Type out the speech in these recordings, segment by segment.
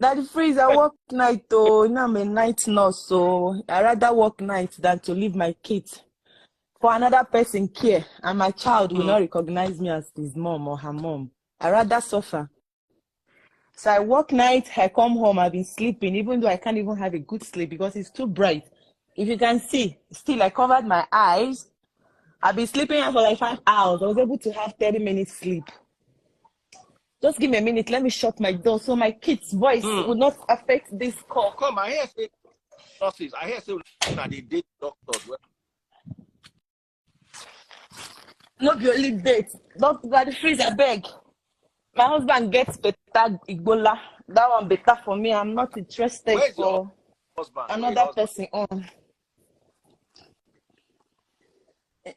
Daddy Freeze, I work night though. You know, I'm a night nurse, so I rather work night than to leave my kids for another person care, and my child will not recognize me as his mom or her mom. I rather suffer. So I work night, I come home, I've been sleeping, even though I can't even have a good sleep because it's too bright. If you can see, still I covered my eyes. I've been sleeping for like 5 hours. I was able to have 30 minutes sleep. Just give me a minute. Let me shut my door so my kid's voice will not affect this call. Come, I hear say nurses. I hear say that they date doctors. No be only date. Doctor Daddy Freeze, I beg. My husband gets better Igbola. That one better for me. I'm not interested for another person on.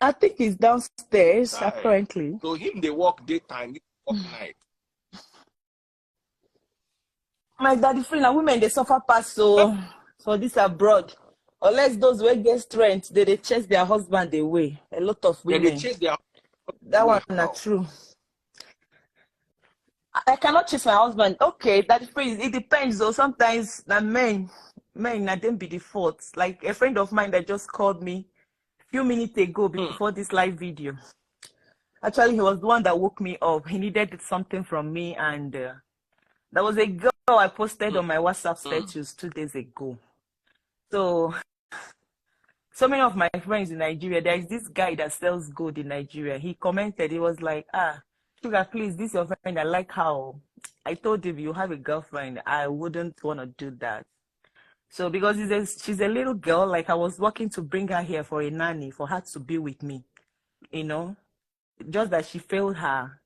I think he's downstairs currently. So him they work daytime, they work night. My Daddy Freeze, and women they suffer past so for this abroad. Unless those who get strength, they chase their husband away. A lot of women. They chase their that one not true. I cannot chase my husband. Okay, Daddy Freeze, it depends though. Sometimes the men I don't be the fault. Like a friend of mine that just called me a few minutes ago before this live video. Actually, he was the one that woke me up. He needed something from me, and there was a girl I posted on my WhatsApp status 2 days ago. So many of my friends in Nigeria, there is this guy that sells gold in Nigeria. He commented, he was like, Sugar, please, this is your friend. I like how I told him you have a girlfriend. I wouldn't want to do that. So because she's a little girl, like I was working to bring her here for a nanny, for her to be with me, you know, just that she failed her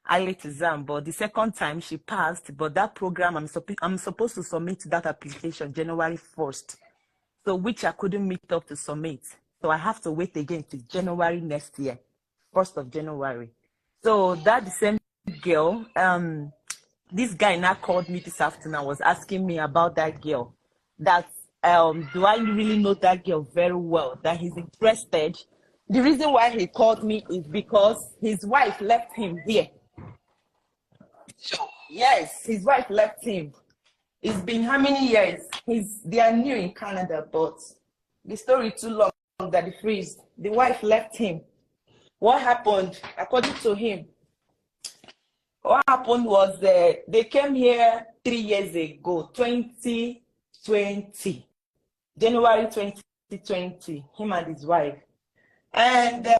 IELTS exam, but the second time she passed. But that program, I'm supposed to submit that application January 1st. So which I couldn't meet up to submit. So I have to wait again till January next year, 1st of January. So that the same girl, this guy now called me this afternoon, was asking me about that girl. That do I really know that girl very well? That he's interested. The reason why he called me is because his wife left him here. Yes, his wife left him. It's been how many years? They are new in Canada, but the story too long. That the wife left him. What happened, according to him, what happened was they came here 3 years ago, 2020, January 2020, him and his wife. And they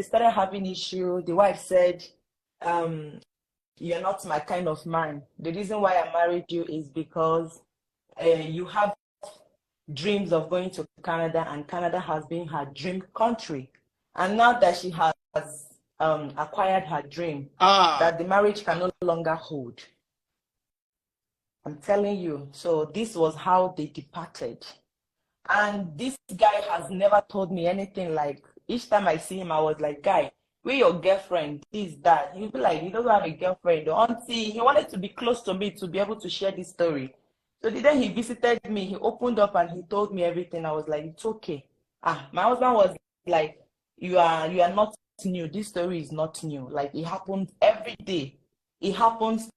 started having issue. The wife said, you're not my kind of man. The reason why I married you is because you have dreams of going to Canada, and Canada has been her dream country. And now that she has acquired her dream, that the marriage can no longer hold. I'm telling you. So this was how they departed. And this guy has never told me anything. Like, each time I see him, I was like, guy, where your girlfriend is that? He'll be like, he doesn't have a girlfriend. Until he wanted to be close to me to be able to share this story. So the day he visited me, he opened up and he told me everything. I was like, it's okay. My husband was like, you are not new. This story is not new. Like, it happens every day. It happens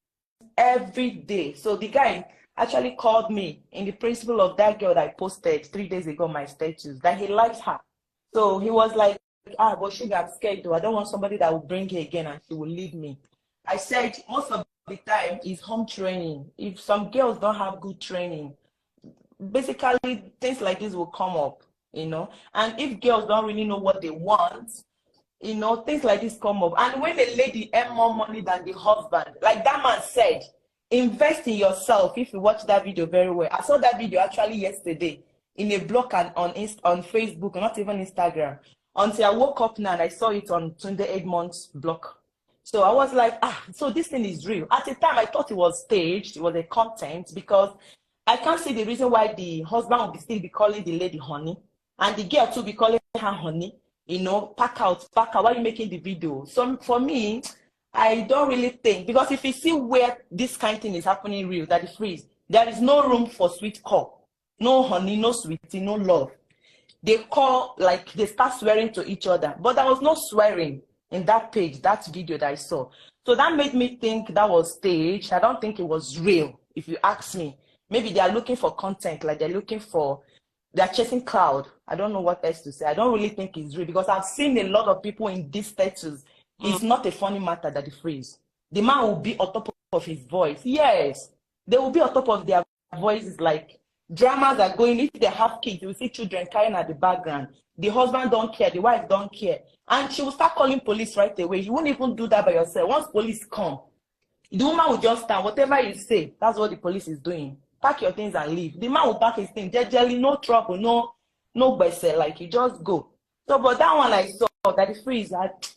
every day. So the guy actually called me in the principle of that girl that I posted 3 days ago, my status, that he likes her. So he was like, but Sugar, I'm scared though. I don't want somebody that will bring her again and she will leave me. I said, most of the time is home training. If some girls don't have good training, basically things like this will come up, you know. And if girls don't really know what they want, you know, things like this come up. And when a lady earn more money than the husband, like that man said, invest in yourself. If you watch that video very well, I saw that video actually yesterday in a blog and on Facebook, not even Instagram. Until I woke up now and I saw it on 28 months blog. So I was like, so this thing is real. At the time, I thought it was staged. It was a content, because I can't see the reason why the husband would still be calling the lady honey, and the girl too be calling her honey. You know, pack out. Why are you making the video? So for me, I don't really think, because if you see where this kind of thing is happening real, that is freeze, there is no room for sweet call. No honey, no sweetie, no love. They call, like, they start swearing to each other. But there was no swearing. in that page, that video that I saw. So that made me think that was staged. I don't think it was real, if you ask me. Maybe they are looking for content, like they're chasing cloud. I don't know what else to say. I don't really think it's real because I've seen a lot of people in this status. It's not a funny matter that they freeze. The man will be on top of his voice. Yes, they will be on top of their voices. Like dramas are going. If they have kids, you will see children crying at the background. The husband don't care. The wife don't care. And she will start calling police right away. You won't even do that by yourself. Once police come, the woman will just stand. Whatever you say, that's what the police is doing. Pack your things and leave. The man will pack his things. Generally, no trouble, no gbese. Like you just go. So, but that one I saw that the freeze.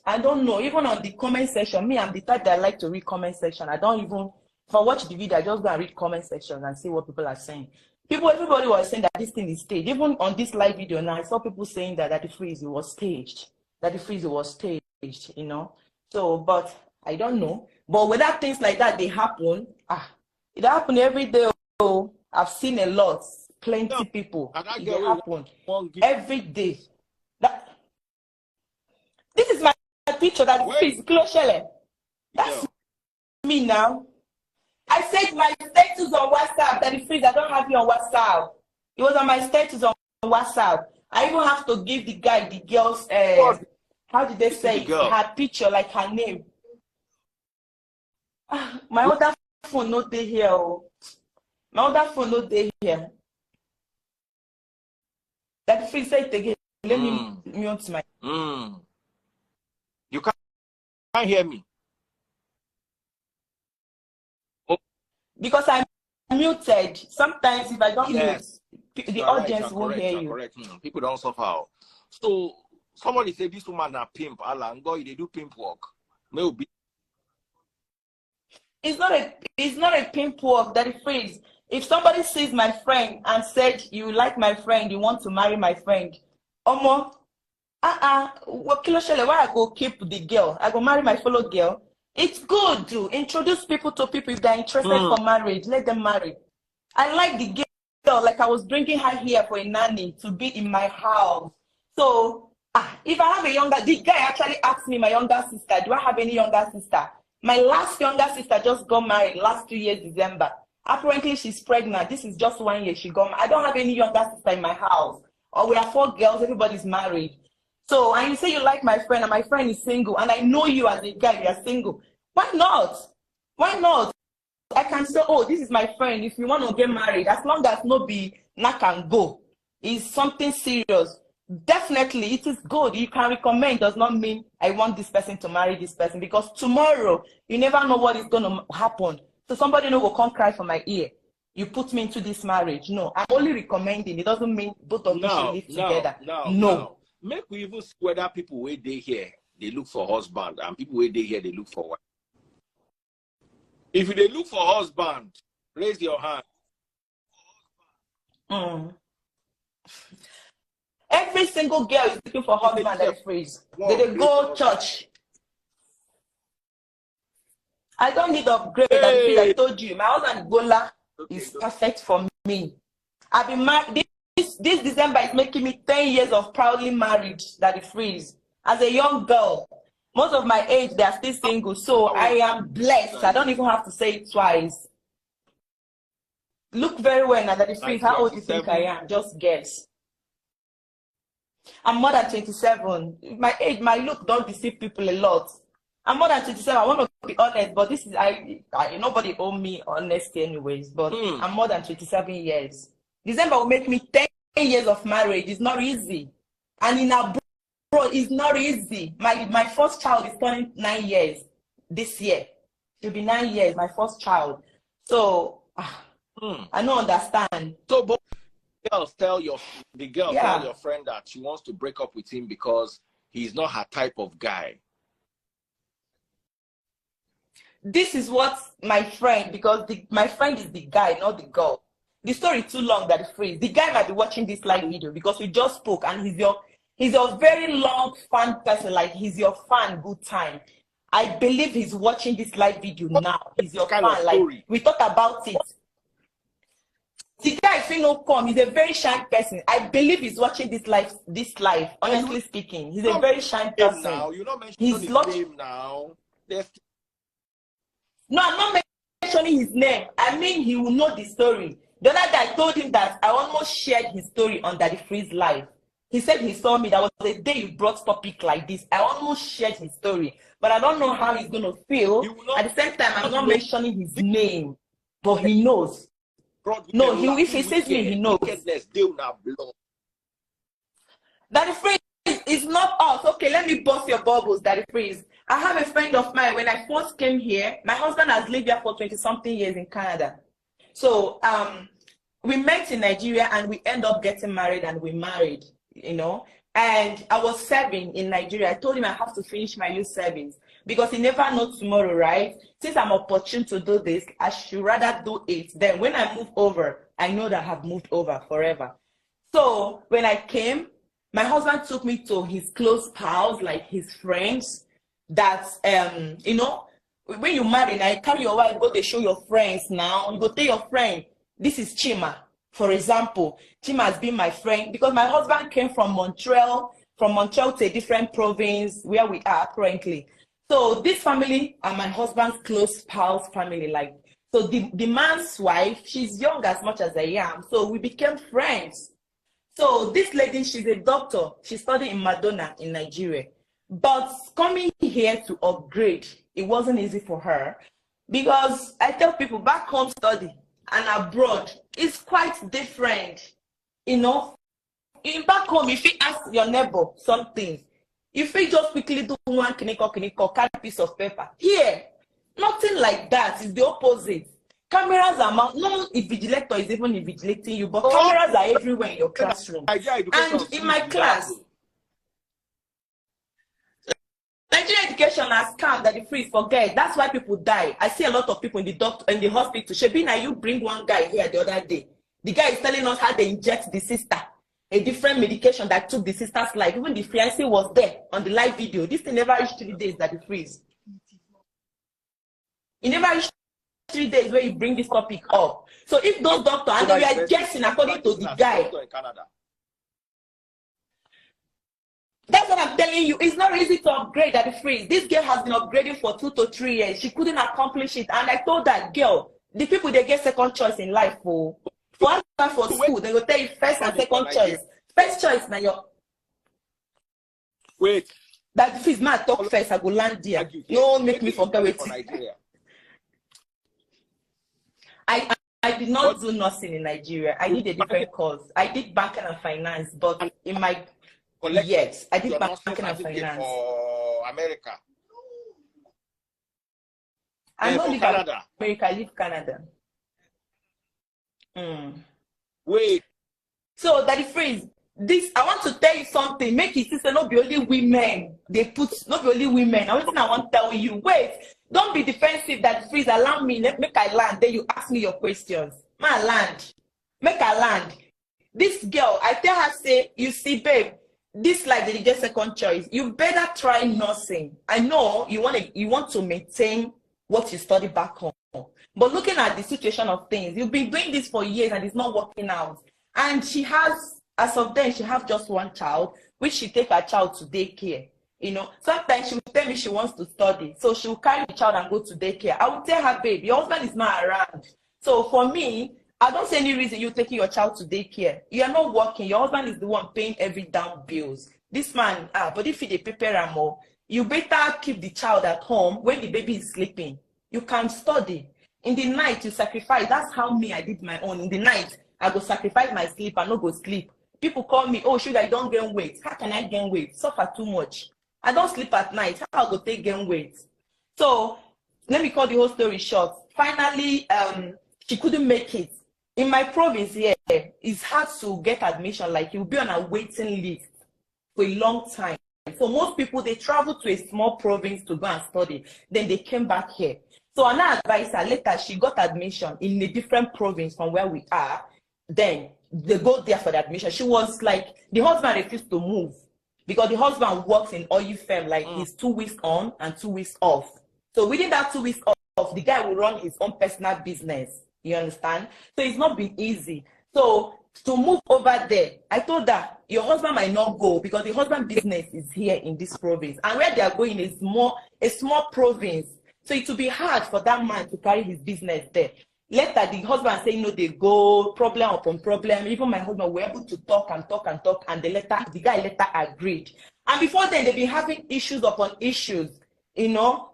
I don't know. Even on the comment section, me, I'm the type that I like to read comment section. I don't even, if I watch the video, I just go and read comment section and see what people are saying. Everybody was saying that this thing is staged. Even on this live video now, I saw people saying that the freeze was staged. That the freeze was staged, you know. So, but I don't know. But whether things like that they happen, it happen every day. Oh, I've seen a lot, plenty people. It happen every day. This is my picture. That freeze, Clochelle. That's me now. I said my status on WhatsApp that the freeze. I don't have you on WhatsApp. It was on my status on WhatsApp. I even have to give the girl's how did they say it? Her picture, like her name. My other phone not there here. Oh. My other phone not there here. That freeze said again. Let me mute my. You can't hear me. Because I'm muted. Sometimes if I don't mute, the audience won't hear you. Correct. People don't suffer. So somebody said this woman a pimp. Alan, go, they do pimp work. Maybe. It's not a pimp work. That is freeze. If somebody sees my friend and said, you like my friend, you want to marry my friend, Omo, why I go keep the girl? I go marry my fellow girl. It's good to introduce people to people if they're interested for marriage. Let them marry. I like the girl, like I was bringing her here for a nanny to be in my house. So, if I have the guy actually asked me, my younger sister, do I have any younger sister? My last younger sister just got married last 2 years, December. Apparently, she's pregnant. This is just 1 year she got married. I don't have any younger sister in my house. Or we are 4 girls, everybody's married. So, and you say you like my friend, and my friend is single, and I know you as a guy, you are single. Why not? Why not? I can say, oh, this is my friend. If you want to get married, as long as no be knock and go, is something serious. Definitely, it is good. You can recommend. Does not mean I want this person to marry this person, because tomorrow you never know what is going to happen. So somebody will come cry for my ear. You put me into this marriage. No, I'm only recommending. It doesn't mean both of you should live together. No. Make we even see whether people where they here they look for husband and people where they here they look for wife. If they look for husband, raise your hand. Every single girl is looking for husband that is freeze. They go church. I don't need upgrade. I told you, my husband Gola is perfect for me. I've been married. This December is making me 10 years of proudly married that is freeze. As a young girl, most of my age, they are still single. So I am blessed. I don't even have to say it twice. Look very well now that is freeze. How old do you think I am? Just guess. I'm more than 27. My age, my look don't deceive people a lot. I'm more than 27. I want to be honest, but this is nobody owe me honesty anyways. But I'm more than 27 years. December will make me 10 years of marriage. It's not easy. And in abroad, it's not easy. My first child is turning 9 years this year. It'll be 9 years, my first child. So I don't understand. So both girls tell your friend that she wants to break up with him because he's not her type of guy. This is what my friend, because my friend is the guy, not the girl. The story is too long that it's freeze. The guy might be watching this live video because we just spoke, and he's your very long fan person, like he's your fan good time. I believe he's watching this live video now. He's your fan. Like we talked about it. the guy if he no come, he's a very shy person. I believe he's watching this life, honestly speaking. He's a very shy person. Now. You're not mentioning his name now. No, I'm not mentioning his name. I mean, he will know the story. The other day, I told him that I almost shared his story on Daddy Freeze Live. He said he saw me. That was the day you brought topic like this. I almost shared his story. But I don't know how he's going to feel. At the same time, I'm not mentioning his name. But he knows. No, if he says me, he knows. Daddy Freeze is not us. Okay, let me bust your bubbles, Daddy Freeze. I have a friend of mine. When I first came here, my husband has lived here for 20-something years in Canada. So we met in Nigeria and we end up getting married and we married, you know. And I was serving in Nigeria. I told him I have to finish my youth service because he never knows tomorrow, right? Since I'm opportune to do this, I should rather do it. Then when I move over, I know that I have moved over forever. So when I came, my husband took me to his close pals, like his friends, that, you know, when you marry, now you carry your wife, go to show your friends now. You go tell your friend, this is Chima. For example, Chima has been my friend because my husband came from Montreal to a different province where we are currently. So this family are my husband's close pals family. Like, so the man's wife, she's young as much as I am. So we became friends. So this lady, she's a doctor. She studied in Madonna in Nigeria. But coming here to upgrade, it wasn't easy for her because I tell people back home study and abroad is quite different. You know, in back home, if you ask your neighbor something, if you just quickly do one kiniko, carry a piece of paper. Here, nothing like that. It's the opposite. Cameras are no invigilator is even invigilating you, but cameras are everywhere in your classroom. And in my class, Nigerian education has come that the freeze forget. That's why people die. I see a lot of people in the hospital. Shabina, you bring one guy here the other day. The guy is telling us how they inject the sister. A different medication that took the sister's life. Even the fiancé was there on the live video. This thing never reached 3 days that the freeze. It never reached 3 days where you bring this topic up. So if those doctors, and we are guessing according to the guy. That's what I'm telling you. It's not easy to upgrade at the freeze. This girl has been upgrading for 2 to 3 years. She couldn't accomplish it. And I told that girl, the people, they get second choice in life. For school, they will tell you first and second choice. First choice, now your... Wait. That the freeze, man, talk first. I go land there. No, make me forget it. I did not do nursing in Nigeria. I did a different course. I did banking and finance, but in my... Yes, I did banking and finance. For America. I don't live in America, I live Canada. Wait. So that the phrase, this I want to tell you something. Make it sister, not be only women. They put not be only women. I want to tell you. Wait, don't be defensive. That phrase, allow me, make I land. Then you ask me your questions. My land. Make I land. This girl, I tell her, say, you see, babe. This like the just second choice. You better try nursing. I know you want to maintain what you study back home. But looking at the situation of things, you've been doing this for years and it's not working out. And she has, as of then, she has just one child, which she take her child to daycare. You know, sometimes she will tell me she wants to study. So she will carry the child and go to daycare. I will tell her, babe, your husband is not around. So for me, I don't see any reason you taking your child to daycare. You are not working. Your husband is the one paying every damn bills. This man, but if they prepare more, you better keep the child at home when the baby is sleeping. You can study. In the night, you sacrifice. That's how I did my own. In the night, I go sacrifice my sleep and not go sleep. People call me, oh, should I don't gain weight? How can I gain weight? Suffer too much. I don't sleep at night. How I go take gain weight? So let me cut the whole story short. Finally, she couldn't make it. In my province here, it's hard to get admission. Like you'll be on a waiting list for a long time. So most people, they travel to a small province to go and study. Then they came back here. So an advisor, later she got admission in a different province from where we are. Then they go there for the admission. She was like, the husband refused to move because the husband works in oil firm, like he's 2 weeks on and 2 weeks off. So within that 2 weeks off, the guy will run his own personal business. You understand? So it's not been easy. So to move over there, I told her, your husband might not go because the husband business is here in this province. And where they are going is a small province. So it will be hard for that man to carry his business there. Later, the husband saying, no, they go, problem upon problem. Even my husband were able to talk, and the guy later agreed. And before then, they've been having issues upon issues. You know,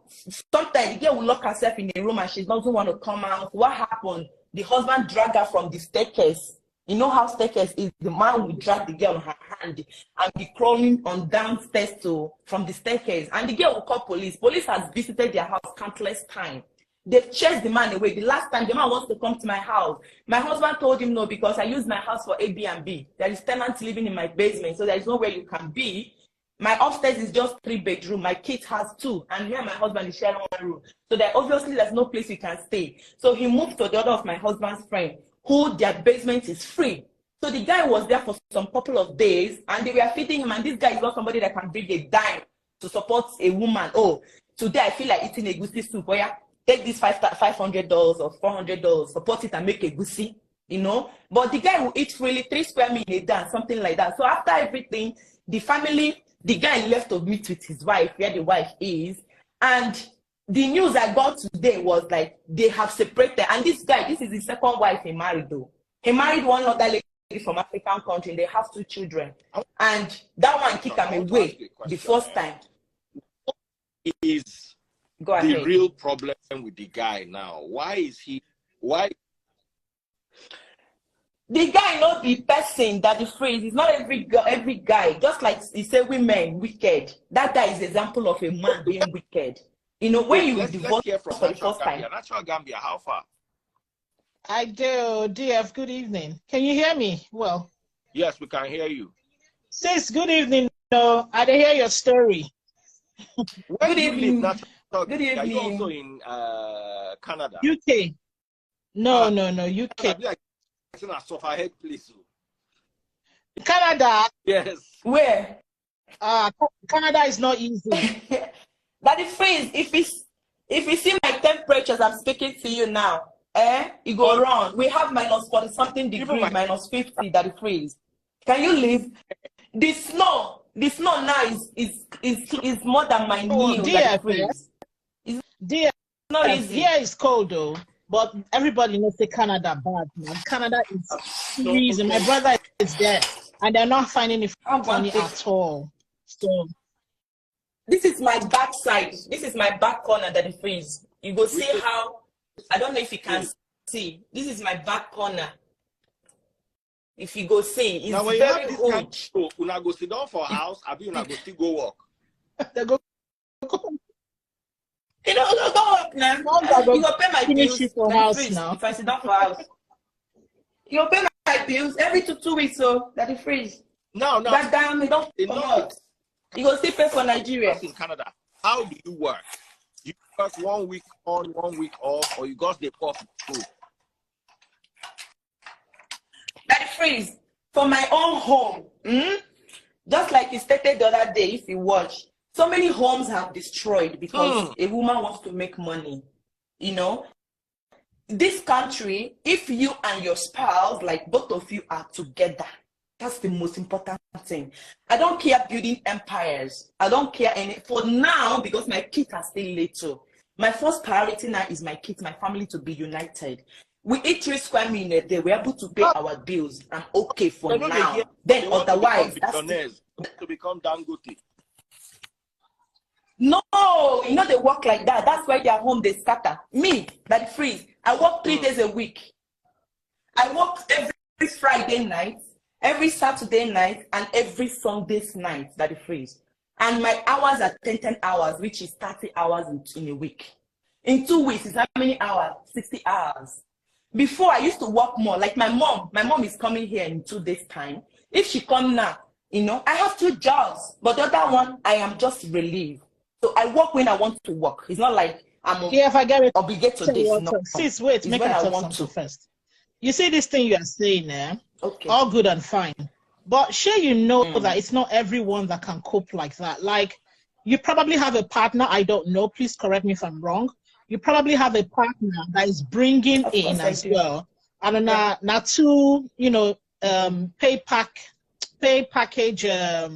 sometimes the girl will lock herself in a room and she doesn't want to come out. What happened? The husband dragged her from the staircase. You know how staircase is? The man will drag the girl on her hand and be crawling on downstairs from the staircase. And the girl will call police. Police has visited their house countless times. They've chased the man away. The last time the man wants to come to my house, my husband told him no because I use my house for Airbnb. There is tenants living in my basement, so there is nowhere you can be. My upstairs is just 3 bedroom. My kids has 2, and me and my husband is sharing 1 room. So that obviously there's no place you can stay. So he moved to the other of my husband's friend, who their basement is free. So the guy was there for some couple of days, and they were feeding him. And this guy is not somebody that can bring a dime to support a woman. Oh, today I feel like eating a goosey soup. Oh yeah, take this $500 or $400, support it and make a goosey. You know, but the guy will eat freely, 3 square meals a day, and something like that. So after everything, the guy left to meet with his wife, where the wife is, and the news I got today was like they have separated. And this guy, this is his second wife he married though. He married one other lady from African country. They have 2 children, and that one kicked him away the first time. Is the real problem with the guy now? Why? The guy not the person that the phrase is not every guy. Just like he say women wicked. That guy is example of a man being wicked. You know, when you divorce for the first time. Natural Gambia, how far? I do, DF, good evening. Can you hear me? Well. Yes, we can hear you. Sis, good evening. No, I didn't hear your story. Good evening. Good evening. Are you also in Canada? UK. No, UK. Head, please. Canada? Yes. Where? Canada is not easy. That the freeze, if you see my temperatures, I'm speaking to you now. You go wrong. We have minus 40 something degree, minus 50 that the freeze. Can you live? The snow now is more than my knee. Dear, not easy. Here is cold though. But everybody knows the Canada bad, man. Canada is freezing. My brother is there, and they're not finding it funny at all. So this is my back side. This is my back corner that it freeze. You go see how. I don't know if you can see. This is my back corner. If you go see, it's now, when very you have cold. Kind of show, una go sit down for a house. I una go still go work. they go. You know, go up now. You go pay my bills. For house now. If I sit down for house, you go pay my bills every 2 weeks. So that it freeze. No. That damn, you don't come out. You go still pay for Nigeria. In Canada, how do you work? You work 1 week on, 1 week off, or you got the off too? That it freeze for my own home. Just like you stated the other day, if you watch. So many homes have destroyed because a woman wants to make money. You know, this country, if you and your spouse, like both of you are together, that's the most important thing. I don't care building empires. I don't care any for now because my kids are still little. My first priority now is my kids, my family to be united. We eat 3 square meals a day. We're able to pay our bills. I'm okay for now. Then otherwise, to become Dangote. No, you know they work like that. That's why they're home, they scatter. Me, that freeze. I work 3 days a week. I work every Friday night, every Saturday night, and every Sunday night, that freeze. And my hours are 10 hours, which is 30 hours in a week. In 2 weeks, it's how many hours? 60 hours. Before, I used to work more. Like my mom is coming here in 2 days' time. If she come now, you know, I have 2 jobs. But the other one, I am just relieved. So I work when I want to work. It's not like I'm if I get it, obligated to this. No. Sis, wait, make I talk something first. You see this thing you are saying, okay, all good and fine. But sure, you know that it's not everyone that can cope like that. Like, you probably have a partner, I don't know, please correct me if I'm wrong. you probably have a partner that is bringing in as well. And now two, pay package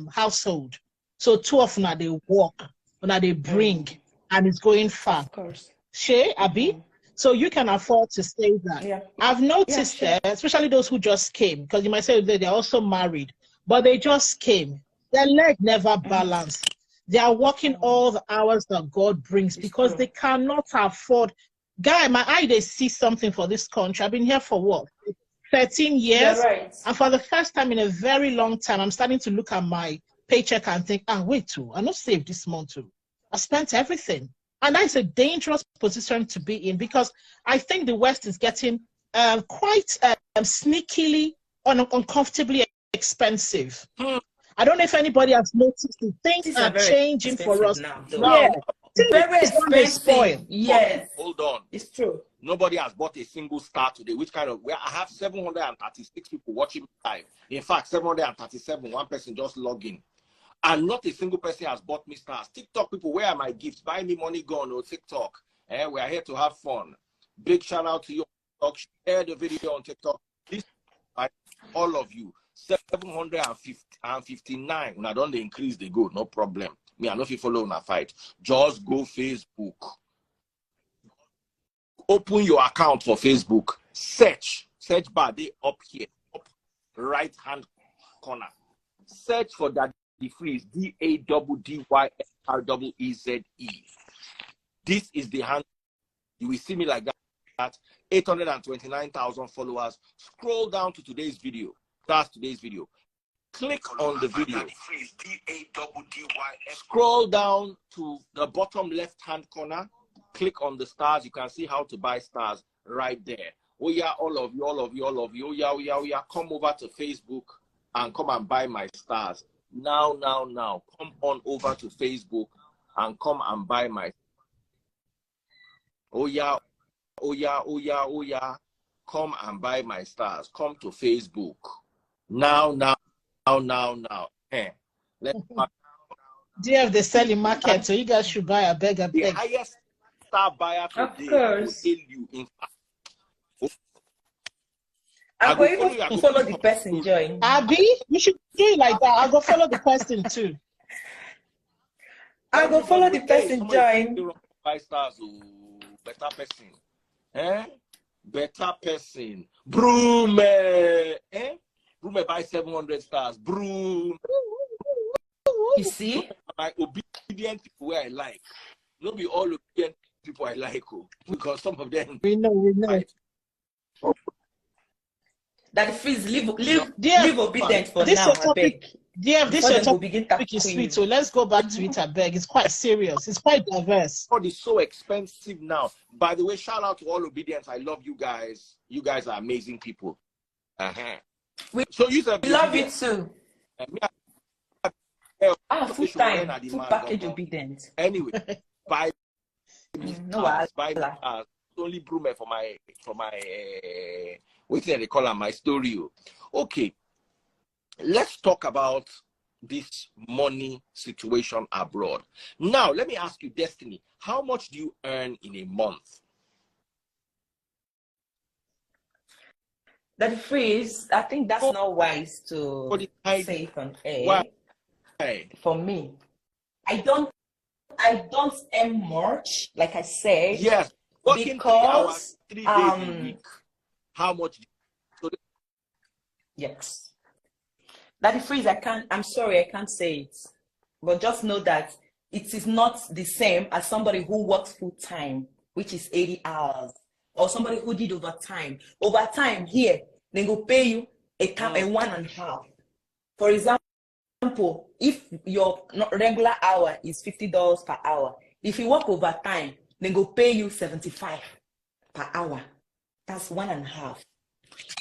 household. So two of them they work, now they bring, and it's going far. Of course. Shay, Abby. So you can afford to say that. Yeah. I've noticed especially those who just came, because you might say they're also married, but they just came. Their leg never balanced. They are working all the hours that God brings because they cannot afford. Guy, my eye, they see something for this country. I've been here for what? 13 years. Right. And for the first time in a very long time, I'm starting to look at my paycheck and think, wait, I'm not saved this month too. I spent everything. And that's a dangerous position to be in, because I think the West is getting quite sneakily, uncomfortably expensive. I don't know if anybody has noticed the things are changing for us now. Very expensive. Yes. Hold on. It's true. Nobody has bought a single star today. Which kind of, where I have 736 people watching live. In fact, 737, one person just logged in. And not a single person has bought me stars. TikTok people, where are my gifts? Buy me money gone or TikTok. We are here to have fun. Big shout out to you. Share the video on TikTok. Please, all of you. 759. When I don't increase the go, no problem. Me, I know if you follow on a fight. Just go Facebook. Open your account for Facebook. Search bar they up here, up right hand corner. Search for that Freeze, DADDYFREEZE. This is the hand. You will see me like that. 829,000 followers. Scroll down to today's video. That's today's video. Click on the video. Scroll down to the bottom left-hand corner. Click on the stars. You can see how to buy stars right there. Oh yeah, all of you. Oh yeah. Come over to Facebook and come and buy my stars. Now. Come on over to Facebook and come and buy my. Oh yeah. Come and buy my stars. Come to Facebook. Now. Do you have the selling market? So you guys should buy a beg. The highest star buyer today will hail you. In fact, I'm going to follow the person join. Abby, you should do it like that. I'll go follow the person too. I'll go follow the person join. 5 stars, better person. Better person. Broom. Broom buy 700 stars. Broom. You see? My obedient people where I like. Not be all obedient people I like, because some of them. We know. Right. That Freeze live obedient for this now. Topic, this topic is sweet. So let's go back to it. I beg. It's quite serious. It's quite diverse. God is so expensive now. By the way, shout out to all obedience. I love you guys. You guys are amazing people. We love it too. Full time, full package obedient. Anyway, buy no, only Brume for my what they call my story. Okay, let's talk about this money situation abroad. Now, let me ask you, Destiny, how much do you earn in a month? That Freeze, I think that's not wise to say it on air. Why? For me, I don't earn much, like I said. Yes, working because 3 hours, 3 days a week. How much? Yes. That Freeze, I'm sorry, I can't say it. But just know that it is not the same as somebody who works full time, which is 80 hours, or somebody who did overtime. Overtime here, they go pay you a 1.5. For example, if your regular hour is $50 per hour, if you work overtime, they go pay you $75 per hour. That's 1.5.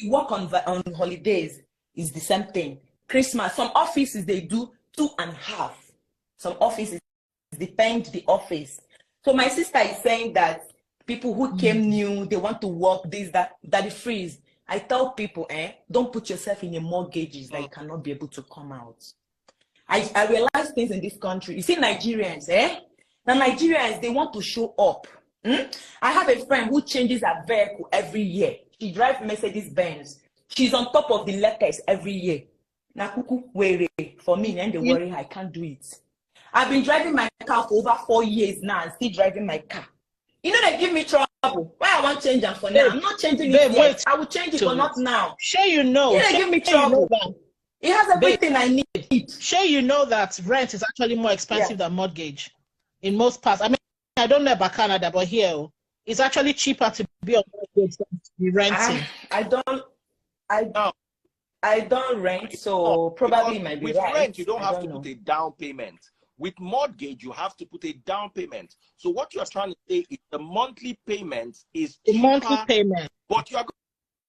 You work on holidays, is the same thing. Christmas, some offices they do 2.5. Some offices depend the office. So my sister is saying that people who came new, they want to work this, that Freeze. I tell people, don't put yourself in a mortgages that you cannot be able to come out. I realize things in this country. You see Nigerians, Now Nigerians, they want to show up. I have a friend who changes her vehicle every year. She drives Mercedes Benz. She's on top of the letters every year. Nakuku were for me, and the worry I can't do it. I've been driving my car for over 4 years now and still driving my car. You know they give me trouble. Why I want change them for now? I'm not changing it yet. Wait, I will change it, but not now. Sure, you know. You know they give me trouble. It has everything I need. Sure, you know that rent is actually more expensive than mortgage in most parts. I mean, I don't know about Canada, but here it's actually cheaper to be on mortgage than to be renting. I don't rent, so probably it might be with right. rent, you don't have to put a down payment. With mortgage, you have to put a down payment. So what you're trying to say is the monthly payment is cheaper, the monthly payment, but you're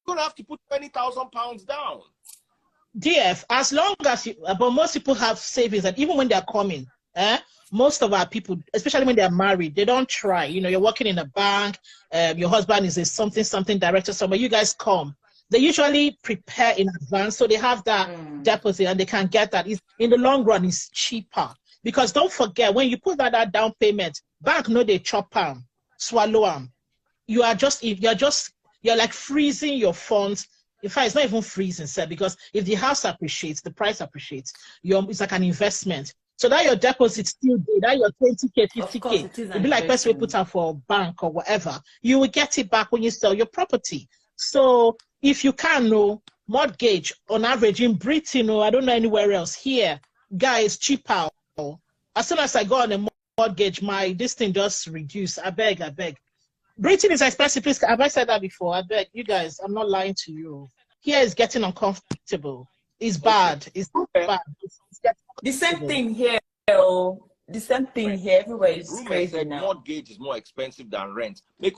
going to have to put £20,000 down. DF, as long as you, but most people have savings, and even when they're coming, most of our people, especially when they're married, they don't try. You know, you're working in a bank, your husband is a something director somewhere, you guys come. They usually prepare in advance, so they have that deposit and they can get that. In the long run, it's cheaper. Because don't forget, when you put that down payment, bank know they chop them, swallow them. You're like freezing your funds. In fact, it's not even freezing, sir, because if the house appreciates, the price appreciates. It's like an investment. So that your deposit still there, that your 20K, 50K, it'll be like person we put out for a bank or whatever. You will get it back when you sell your property. So if you can know, mortgage on average in Britain, or I don't know anywhere else, here, guys, cheaper. As soon as I go on a mortgage, this thing just reduce. I beg. Britain is expensive. Please, have I said that before? I beg you guys. I'm not lying to you. Here is getting uncomfortable. It's bad. It's bad. The same thing here. The same thing here. Everywhere is crazy now. Mortgage is more expensive than rent. Make